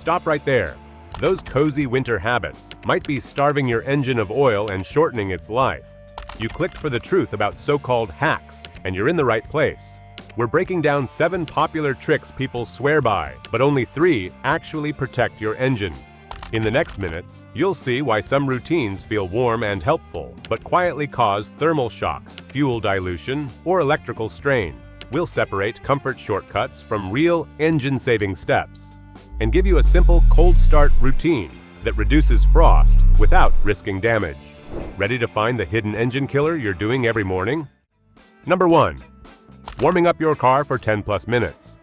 Stop right there. Those cozy winter habits might be starving your engine of oil and shortening its life. You clicked for the truth about so-called hacks, and you're in the right place. We're breaking down 7 popular tricks people swear by, but only 3 actually protect your engine. In the next minutes, you'll see why some routines feel warm and helpful, but quietly cause thermal shock, fuel dilution, or electrical strain. We'll separate comfort shortcuts from real engine-saving steps, and give you a simple cold start routine that reduces frost without risking damage. Ready to find the hidden engine killer you're doing every morning? Number 1. Warming up your car for 10+ minutes.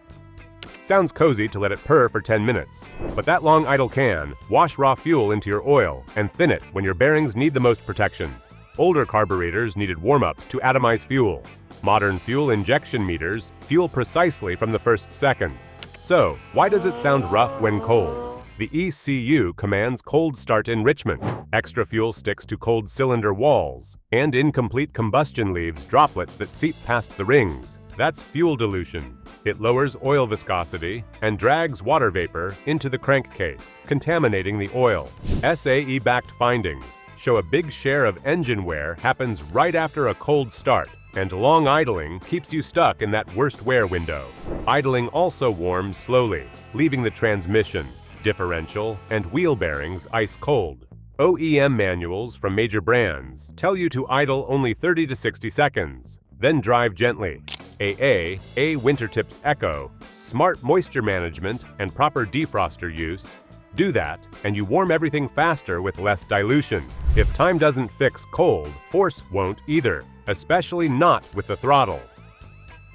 Sounds cozy to let it purr for 10 minutes, but that long idle can wash raw fuel into your oil and thin it when your bearings need the most protection. Older carburetors needed warm-ups to atomize fuel. Modern fuel injection meters fuel precisely from the first second. So, why does it sound rough when cold? The ECU commands cold start enrichment. Extra fuel sticks to cold cylinder walls, and incomplete combustion leaves droplets that seep past the rings. That's fuel dilution. It lowers oil viscosity and drags water vapor into the crankcase, contaminating the oil. SAE-backed findings show a big share of engine wear happens right after a cold start, and long idling keeps you stuck in that worst wear window. Idling also warms slowly, leaving the transmission, differential, and wheel bearings ice cold. OEM manuals from major brands tell you to idle only 30 to 60 seconds, then drive gently. A Wintertips Echo, smart moisture management, and proper defroster use. Do that, and you warm everything faster with less dilution. If time doesn't fix cold, force won't either, especially not with the throttle.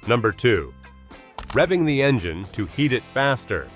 Number 2. Revving the engine to heat it faster.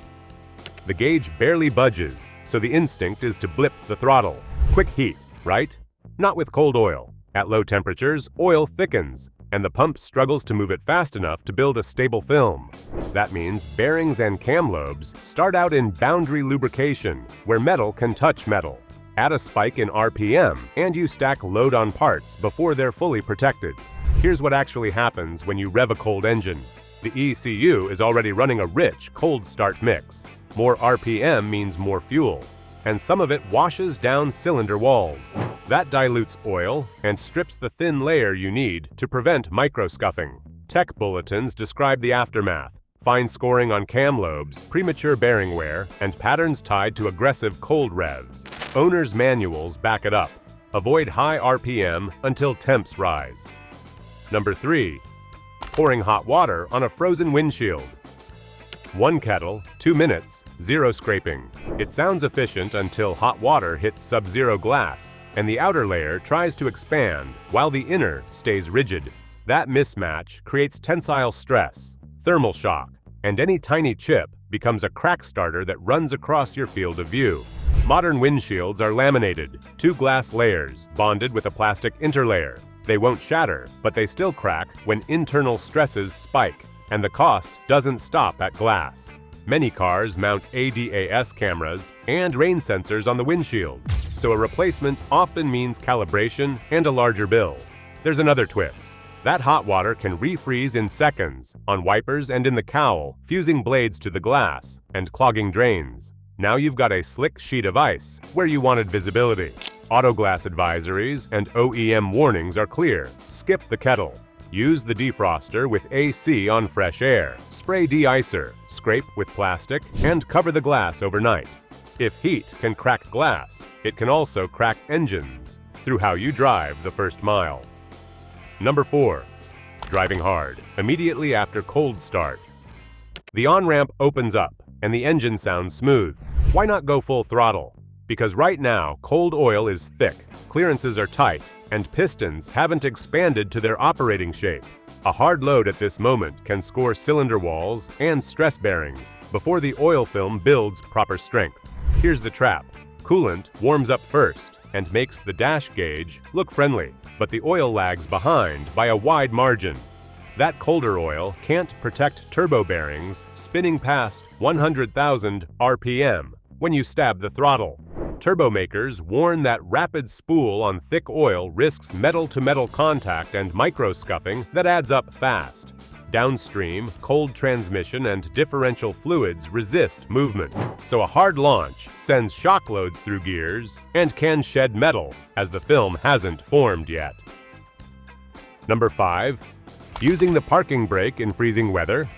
The gauge barely budges, so the instinct is to blip the throttle. Quick heat, right? Not with cold oil. At low temperatures, oil thickens, and the pump struggles to move it fast enough to build a stable film. That means bearings and cam lobes start out in boundary lubrication, where metal can touch metal. Add a spike in RPM, and you stack load on parts before they're fully protected. Here's what actually happens when you rev a cold engine. The ECU is already running a rich cold start mix. More RPM means more fuel, and some of it washes down cylinder walls. That dilutes oil and strips the thin layer you need to prevent micro-scuffing. Tech bulletins describe the aftermath: fine scoring on cam lobes, premature bearing wear, and patterns tied to aggressive cold revs. Owner's manuals back it up. Avoid high RPM until temps rise. Number 3. Pouring hot water on a frozen windshield. 1 kettle, 2 minutes, 0 scraping. It sounds efficient until hot water hits sub-zero glass, and the outer layer tries to expand while the inner stays rigid. That mismatch creates tensile stress, thermal shock, and any tiny chip becomes a crack starter that runs across your field of view. Modern windshields are laminated, 2 glass layers bonded with a plastic interlayer. They won't shatter, but they still crack when internal stresses spike, and the cost doesn't stop at glass. Many cars mount ADAS cameras and rain sensors on the windshield, so a replacement often means calibration and a larger bill. There's another twist. That hot water can refreeze in seconds on wipers and in the cowl, fusing blades to the glass and clogging drains. Now you've got a slick sheet of ice where you wanted visibility. Autoglass advisories and OEM warnings are clear. Skip the kettle. Use the defroster with AC on fresh air. Spray de-icer, scrape with plastic, and cover the glass overnight. If heat can crack glass, it can also crack engines through how you drive the first mile. Number 4. Driving hard immediately after cold start. The on-ramp opens up and the engine sounds smooth. Why not go full throttle? Because right now, cold oil is thick, clearances are tight, and pistons haven't expanded to their operating shape. A hard load at this moment can score cylinder walls and stress bearings before the oil film builds proper strength. Here's the trap. Coolant warms up first and makes the dash gauge look friendly, but the oil lags behind by a wide margin. That colder oil can't protect turbo bearings spinning past 100,000 RPM when you stab the throttle. Turbo makers warn that rapid spool on thick oil risks metal-to-metal contact and micro-scuffing that adds up fast. downstream, cold transmission, and differential fluids resist movement. So a hard launch sends shock loads through gears and can shed metal, as the film hasn't formed yet. Number 5. Using the parking brake in freezing weather.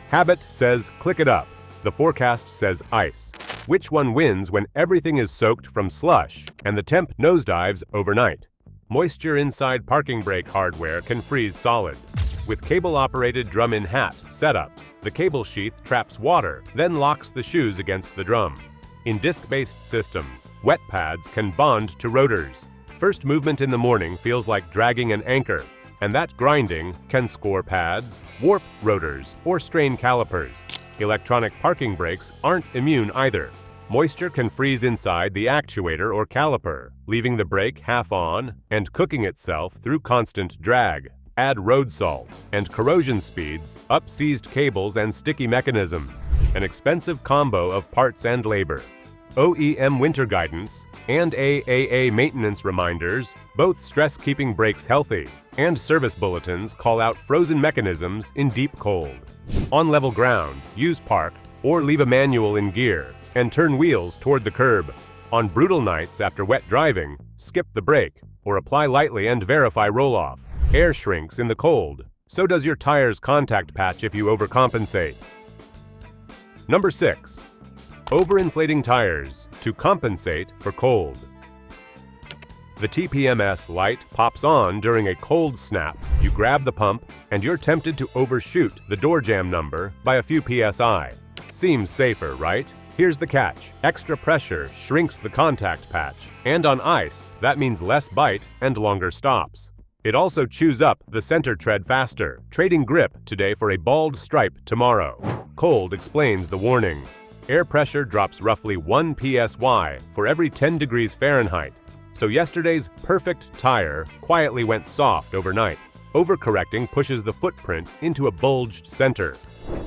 Habit says click it up. The forecast says ice. Which one wins when everything is soaked from slush and the temp nosedives overnight? Moisture inside parking brake hardware can freeze solid. With cable-operated drum-in hat setups, the cable sheath traps water, then locks the shoes against the drum. In disc-based systems, wet pads can bond to rotors. First movement in the morning feels like dragging an anchor, and that grinding can score pads, warp rotors, or strain calipers. Electronic parking brakes aren't immune either. Moisture can freeze inside the actuator or caliper, leaving the brake half on and cooking itself through constant drag. Add road salt, and corrosion speeds up seized cables and sticky mechanisms, an expensive combo of parts and labor. OEM winter guidance and AAA maintenance reminders both stress keeping brakes healthy, and service bulletins call out frozen mechanisms in deep cold. On level ground, use park or leave a manual in gear and turn wheels toward the curb. On brutal nights after wet driving, skip the brake or apply lightly and verify roll-off. Air shrinks in the cold, so does your tire's contact patch if you overcompensate. Number 6. Overinflating tires to compensate for cold. The TPMS light pops on during a cold snap. You grab the pump, and you're tempted to overshoot the door jam number by a few PSI. Seems safer, right? Here's the catch. Extra pressure shrinks the contact patch, and on ice, that means less bite and longer stops. It also chews up the center tread faster, trading grip today for a bald stripe tomorrow. Cold explains the warning. Air pressure drops roughly 1 psi for every 10 degrees Fahrenheit. So yesterday's perfect tire quietly went soft overnight. Overcorrecting pushes the footprint into a bulged center.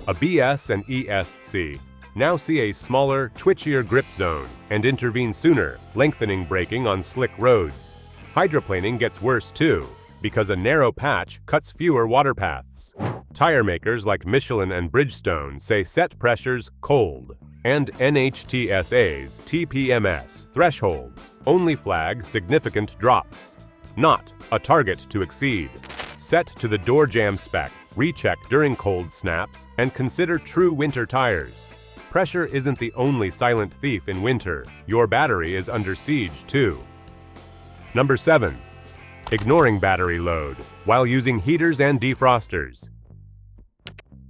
A BS and ESC now see a smaller, twitchier grip zone and intervene sooner, lengthening braking on slick roads. Hydroplaning gets worse too, because a narrow patch cuts fewer water paths. Tire makers like Michelin and Bridgestone say set pressures cold, and NHTSA's TPMS thresholds only flag significant drops, not a target to exceed. Set to the door jam spec, recheck during cold snaps, and consider true winter tires. Pressure isn't the only silent thief in winter. Your battery is under siege too. Number 7. Ignoring battery load while using heaters and defrosters.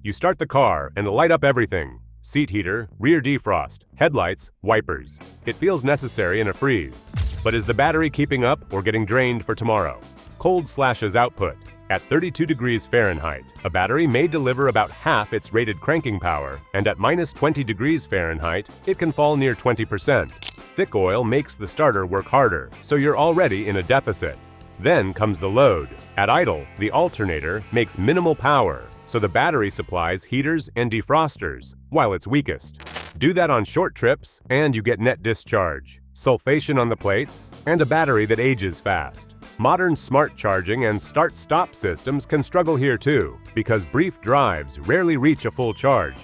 You start the car and light up everything. Seat heater, rear defrost, headlights, wipers. It feels necessary in a freeze. But is the battery keeping up or getting drained for tomorrow? Cold slashes output. At 32 degrees Fahrenheit, a battery may deliver about half its rated cranking power, and at minus 20 degrees Fahrenheit, it can fall near 20%. Thick oil makes the starter work harder, so you're already in a deficit. Then comes the load. At idle, the alternator makes minimal power, so the battery supplies heaters and defrosters while it's weakest. Do that on short trips, and you get net discharge, sulfation on the plates, and a battery that ages fast. Modern smart charging and start-stop systems can struggle here too, because brief drives rarely reach a full charge.